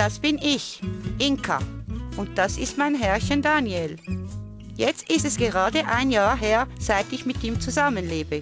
Das bin ich, Inka. Und das ist mein Herrchen Daniel. Jetzt ist es gerade ein Jahr her, seit ich mit ihm zusammenlebe.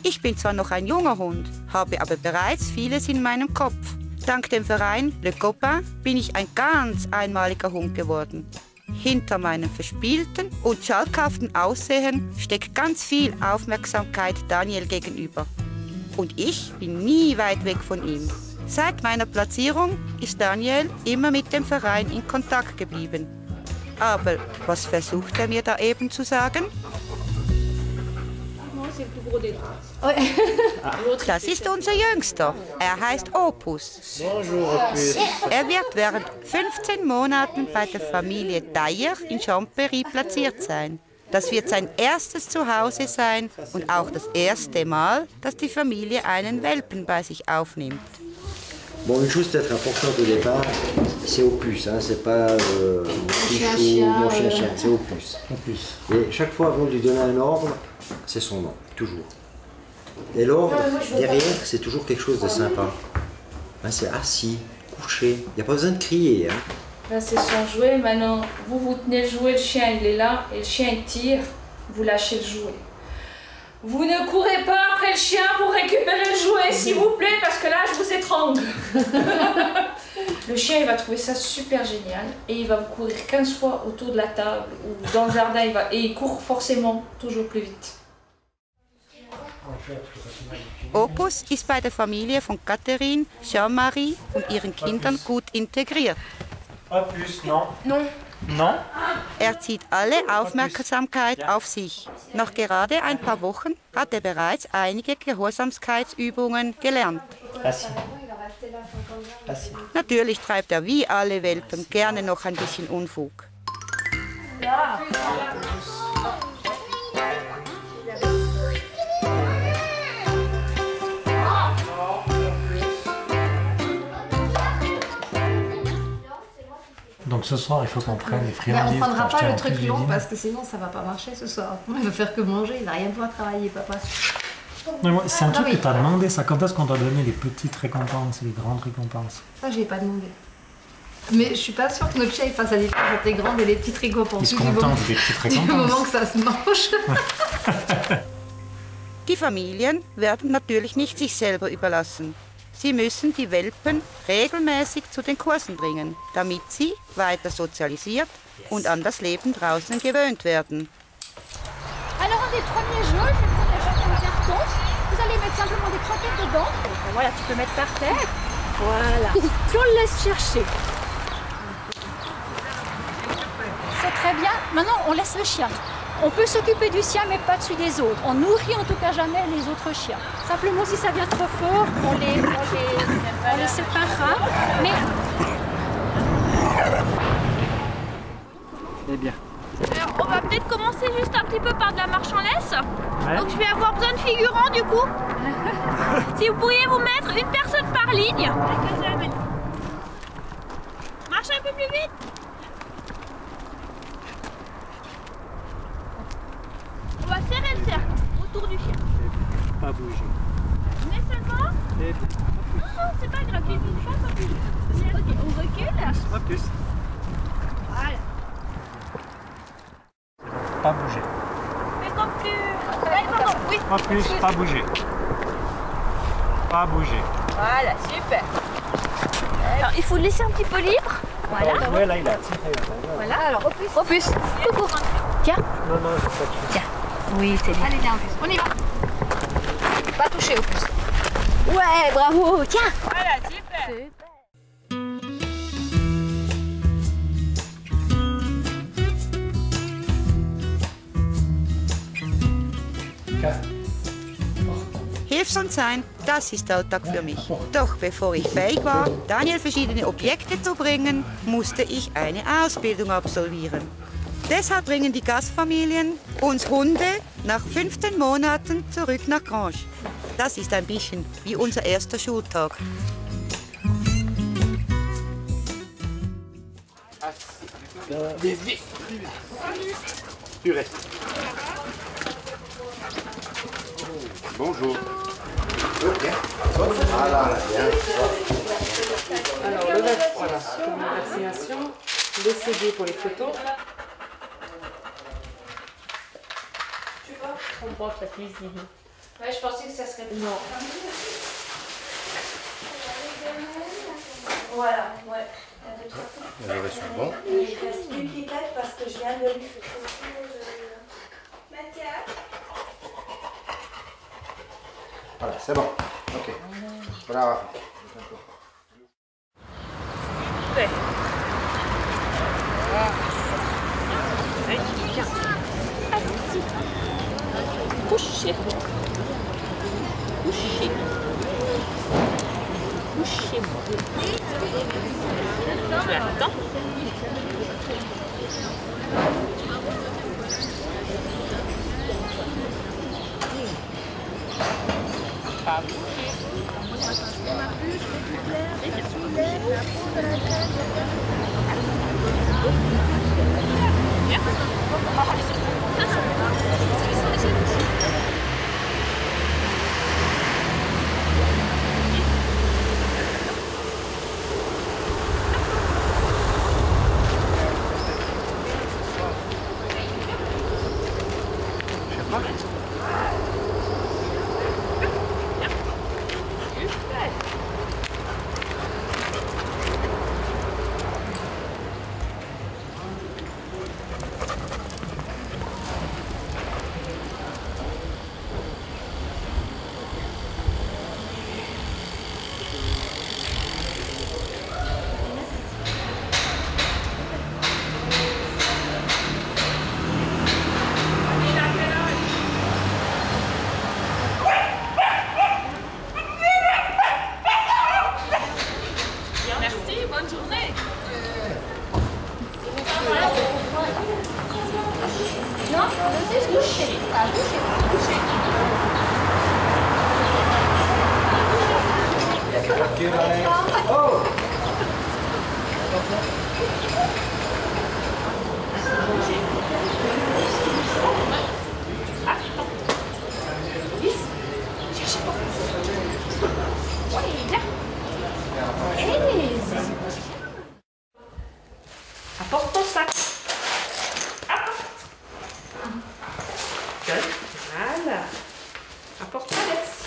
Ich bin zwar noch ein junger Hund, habe aber bereits vieles in meinem Kopf. Dank dem Verein Le Copain bin ich ein ganz einmaliger Hund geworden. Hinter meinem verspielten und schalkhaften Aussehen steckt ganz viel Aufmerksamkeit Daniel gegenüber. Und ich bin nie weit weg von ihm. Seit meiner Platzierung ist Daniel immer mit dem Verein in Kontakt geblieben. Aber was versucht er mir da eben zu sagen? Das ist unser Jüngster. Er heißt Opus. Er wird während 15 Monaten bei der Familie Dyer in Chambéry platziert sein. Das wird sein erstes Zuhause sein und auch das erste Mal, dass die Familie einen Welpen bei sich aufnimmt. Bon, une chose peut-être importante au départ, c'est Opus, hein, c'est pas Pichou, mon chien, c'est Opus. Et chaque fois avant de lui donner un ordre, c'est son nom, toujours. Et l'ordre, derrière, c'est toujours quelque chose de sympa. Hein, c'est assis, couché, il n'y a pas besoin de crier. Hein. Là c'est son jouet, maintenant vous tenez le jouet, le chien il est là, et le chien il tire, vous lâchez le jouet. Vous ne courez pas après le chien pour récupérer le jouet, s'il vous plaît, parce que là, je vous étrangle. Le chien, il va trouver ça super génial et il va vous courir 15 fois autour de la table ou dans le jardin, et il court forcément toujours plus vite. Opus ist bei der Familie von Catherine, Jean-Marie und ihren Kindern gut integriert. Opus, non. Non. Non. Er zieht alle Aufmerksamkeit auf sich. Nach gerade ein paar Wochen hat er bereits einige Gehorsamkeitsübungen gelernt. Natürlich treibt er wie alle Welpen gerne noch ein bisschen Unfug. Ja. Donc ce soir, il faut qu'on prenne les friandises. Mais on prendra pas le truc long parce que sinon ça va pas marcher ce soir. Il va faire que manger, il va rien pouvoir travailler, papa. C'est un truc que tu as demandé, ça. Quand est-ce qu'on doit donner les petites récompenses, les grandes récompenses? Ça, je l'ai pas demandé. Mais je suis pas sûre que notre chien il fasse la différence entre les grandes et les petites récompenses. Il se contente des petites récompenses. Du moment que ça se mange. Die Familien werden natürlich nicht sich selber überlassen. Sie müssen die Welpen regelmäßig zu den Kursen bringen, damit sie weiter sozialisiert und an das Leben draußen gewöhnt werden. Alors un des premiers jeux, c'est prendre chacun un carton. Vous allez mettre simplement des croquettes dedans. Voilà, tu peux mettre par terre. Voilà. Puis on le laisse chercher. C'est très bien. Maintenant, on laisse le chien. On peut s'occuper du sien, mais pas celui des autres. On nourrit en tout cas jamais les autres chiens. Simplement, si ça vient trop fort, on les séparera. Mais... Eh bien. Alors, on va peut-être commencer juste un petit peu par de la marche en laisse. Ouais. Donc je vais avoir besoin de figurants du coup. Si vous pourriez vous mettre une personne par ligne. Marche un peu plus vite. On va serrer le cercle autour du chien. Pas bouger. Mais seulement. Non, c'est pas grave, tu ne bouges pas bouger. Ok, on recule. Pas plus. Voilà. Pas bouger. Mais comme plus. Pardon, oui. Pas plus, pas bouger. Pas bouger. Voilà, super. Alors, il faut le laisser un petit peu libre. Voilà. Ouais, là, il a tiré. Voilà, alors Opus. Coucou. Tiens. Non, non, je sais pas. Tiens. Oui, c'est bien. Allez, viens, Opus. On y va. Pas toucher, Opus. Ouais, bravo. Tiens. Voilà, super. Hilfsund sein, das ist Alltag für mich. Doch bevor ich fähig war, Daniel verschiedene Objekte zu bringen, musste ich eine Ausbildung absolvieren. Deshalb bringen die Gastfamilien uns Hunde nach 15 Monaten zurück nach Grange. Das ist ein bisschen wie unser erster Schultag. Bonjour. Ah là, bien. Alors, le vaccination, la vaccination, le CD pour les photos. Tu vois? On prend la cuisine. Ouais, je pensais que ça serait... Non. Voilà, ouais. Le reste est bon. Il reste plus pipette parce que je viens de lui faire. Mathias. Voilà, c'est bon. Ok. Bravo. Ouais. Couchez. Couchez. Couchez-moi. Tu attends. Pas bouger. Apporte ton sac. Apporte. Voilà. Apporte ta laisse.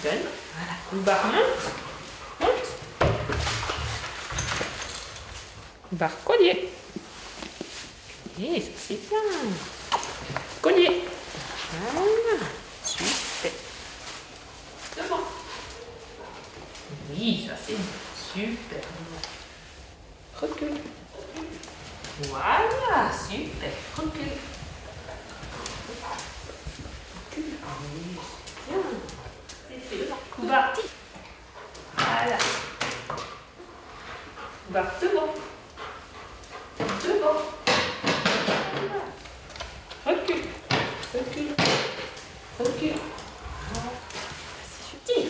Donne. Voilà. Une barre monte. Monte. Une barre collier. Et ça c'est bien. Collier. Voilà. Super. Devant. Oui, ça c'est super. Recule. Voilà, super. Recule. Recule. Oui, bien. C'est fait. Coubar. Voilà. Coubar devant. Devant. Voilà. Recule. Recule. Recule. Voilà. C'est subtil.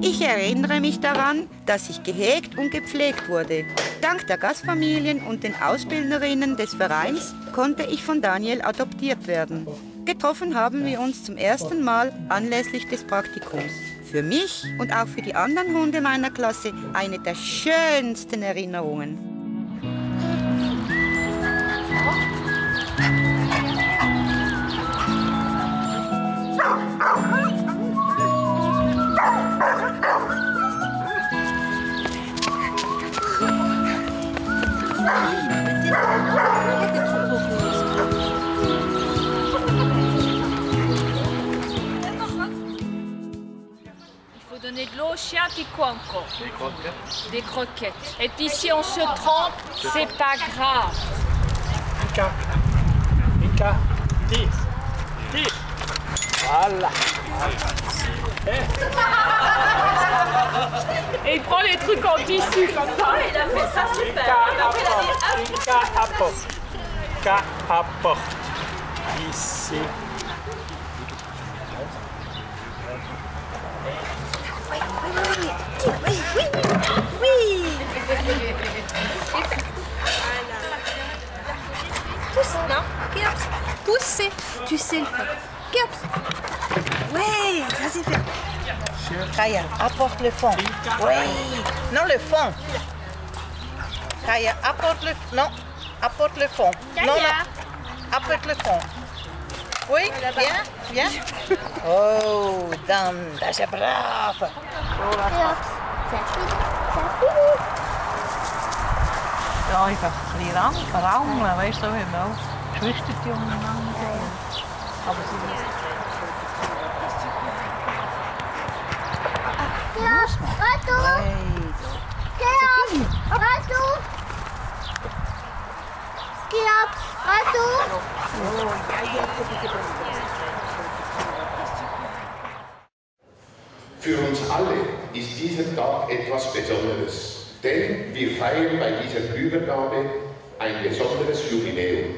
Ich erinnere mich daran, dass ich gehegt und gepflegt wurde. Dank der Gastfamilien und den Ausbildnerinnen des Vereins konnte ich von Daniel adoptiert werden. Getroffen haben wir uns zum ersten Mal anlässlich des Praktikums. Für mich und auch für die anderen Hunde meiner Klasse eine der schönsten Erinnerungen. Donner de l'eau au chien, puis quoi encore? Des croquettes. Et puis si on se trompe, c'est pas grave. Mika, Mika, tire, tire. Voilà. Et il prend les trucs en tissu comme ça. Il a fait ça super. Mika apporte. Mika apporte. Ici. Oui. Tu sais le faire. Oui, ça c'est fait. Kaya, apporte le fond. Oui. Non, le fond. Kaya, apporte le... Non, apporte le fond. Non, non. Apporte le fond. Oui, bien, bien. Oh, dan, dat is braaf. Ja, einfach ein bisschen raumen, weißt du, wenn man auch Geschwister umeinander sehen. Aber sie wissen. Für uns alle ist dieser Tag etwas Besonderes, denn wir feiern bei dieser Übergabe ein besonderes Jubiläum.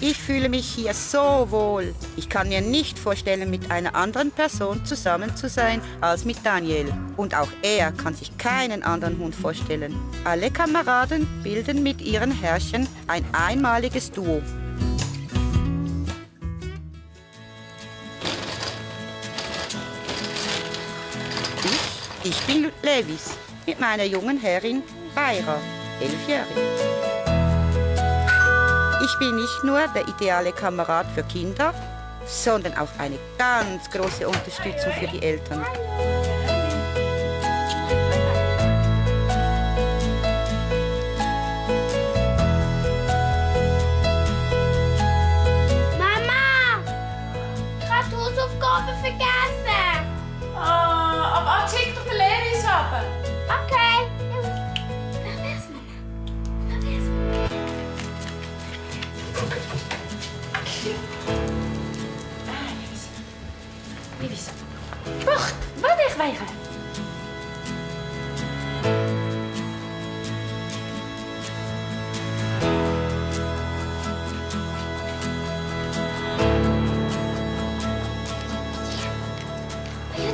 Ich fühle mich hier so wohl. Ich kann mir nicht vorstellen, mit einer anderen Person zusammen zu sein als mit Daniel. Und auch er kann sich keinen anderen Hund vorstellen. Alle Kameraden bilden mit ihren Herrchen ein einmaliges Duo. Ich bin Levis mit meiner jungen Herrin Beira, 11-jährig. Ich bin nicht nur der ideale Kamerad für Kinder, sondern auch eine ganz große Unterstützung für die Eltern. Mama! Ich habe die Hausaufgaben vergessen! Aber schick doch den Levis ab! Okay. Verwär's, Mama. Verwär's. Levis. Wacht, wat wegweigeren?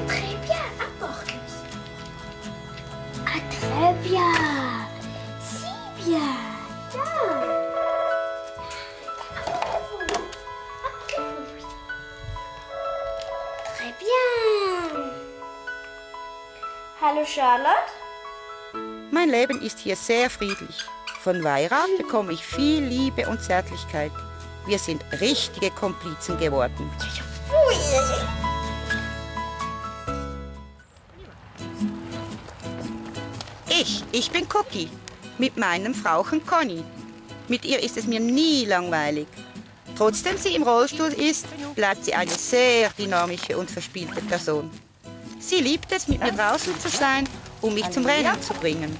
Très bien, apporte. Ah, très bien. Si bien. Très bien. Hallo Charlotte. Mein Leben ist hier sehr friedlich. Von Weira bekomme ich viel Liebe und Zärtlichkeit. Wir sind richtige Komplizen geworden. Ich bin Cookie, mit meinem Frauchen Conny. Mit ihr ist es mir nie langweilig. Trotzdem sie im Rollstuhl ist, bleibt sie eine sehr dynamische und verspielte Person. Sie liebt es, mit mir draußen zu sein, um mich zum Rennen zu bringen.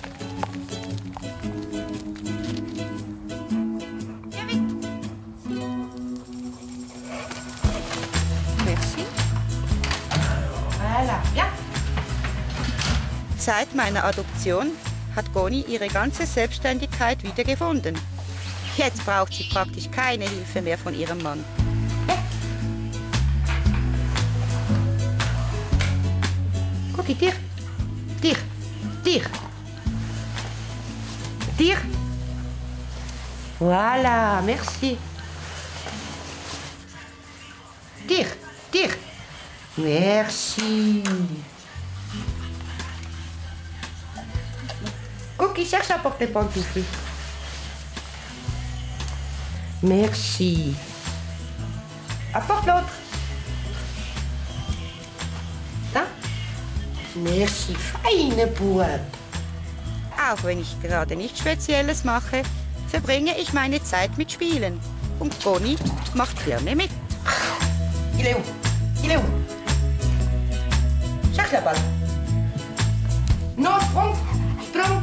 Merci. Voilà, ja. Seit meiner Adoption hat Conny ihre ganze Selbstständigkeit wiedergefunden. Jetzt braucht sie praktisch keine Hilfe mehr von ihrem Mann. Cookie, dir. Dir. Dir. Dir. Voilà, merci. Dir. Dir. Merci. Cookie, cherche à porter les pantoufles. Merci. Apporte l'autre. Merci, feine Bub. Auch wenn ich gerade nichts Spezielles mache, verbringe ich meine Zeit mit Spielen. Und Conny macht gerne mit. Il est où? Il est où? Cherche la balle. Non, sprung, sprung,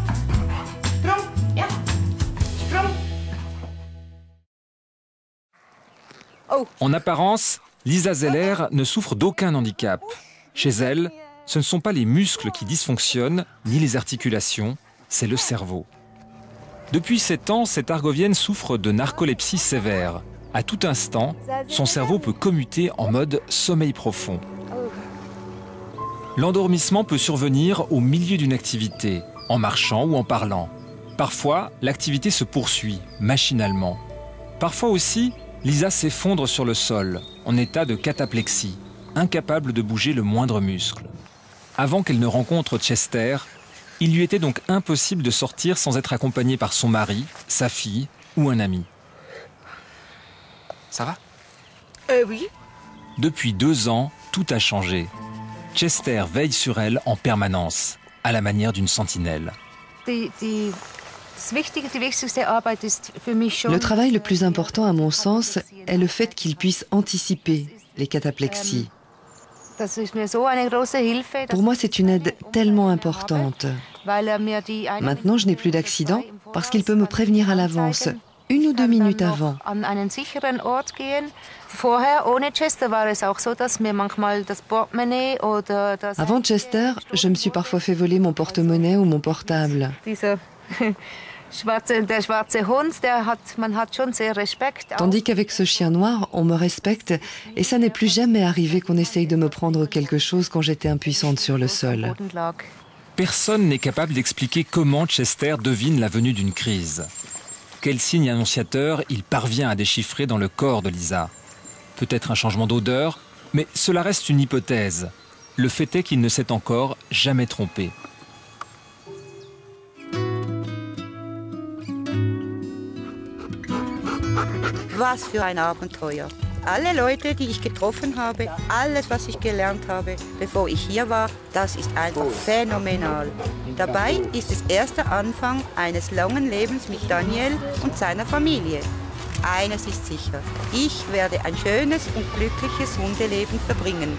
sprung, ja, sprung. Oh. En apparence, Lisa Zeller ne souffre d'aucun handicap. Chez elle, ce ne sont pas les muscles qui dysfonctionnent, ni les articulations, c'est le cerveau. Depuis 7 ans, cette Argovienne souffre de narcolepsie sévère. À tout instant, son cerveau peut commuter en mode sommeil profond. L'endormissement peut survenir au milieu d'une activité, en marchant ou en parlant. Parfois, l'activité se poursuit, machinalement. Parfois aussi, Lisa s'effondre sur le sol, en état de cataplexie, incapable de bouger le moindre muscle. Avant qu'elle ne rencontre Chester, il lui était donc impossible de sortir sans être accompagnée par son mari, sa fille ou un ami. Ça va ? Oui. Depuis 2 ans, tout a changé. Chester veille sur elle en permanence, à la manière d'une sentinelle. Le travail le plus important, à mon sens, est le fait qu'il puisse anticiper les cataplexies. Pour moi, c'est une aide tellement importante. Maintenant, je n'ai plus d'accident parce qu'il peut me prévenir à l'avance, 1 ou 2 minutes avant. Avant Chester, je me suis parfois fait voler mon porte-monnaie ou mon portable. Tandis qu'avec ce chien noir, on me respecte et ça n'est plus jamais arrivé qu'on essaye de me prendre quelque chose quand j'étais impuissante sur le sol. Personne n'est capable d'expliquer comment Chester devine la venue d'une crise. Quel signe annonciateur il parvient à déchiffrer dans le corps de Lisa? Peut-être un changement d'odeur, mais cela reste une hypothèse. Le fait est qu'il ne s'est encore jamais trompé. Was für ein Abenteuer. Alle Leute, die ich getroffen habe, alles, was ich gelernt habe, bevor ich hier war, das ist einfach phänomenal. Dabei ist es erst der Anfang eines langen Lebens mit Daniel und seiner Familie. Eines ist sicher, ich werde ein schönes und glückliches Hundeleben verbringen.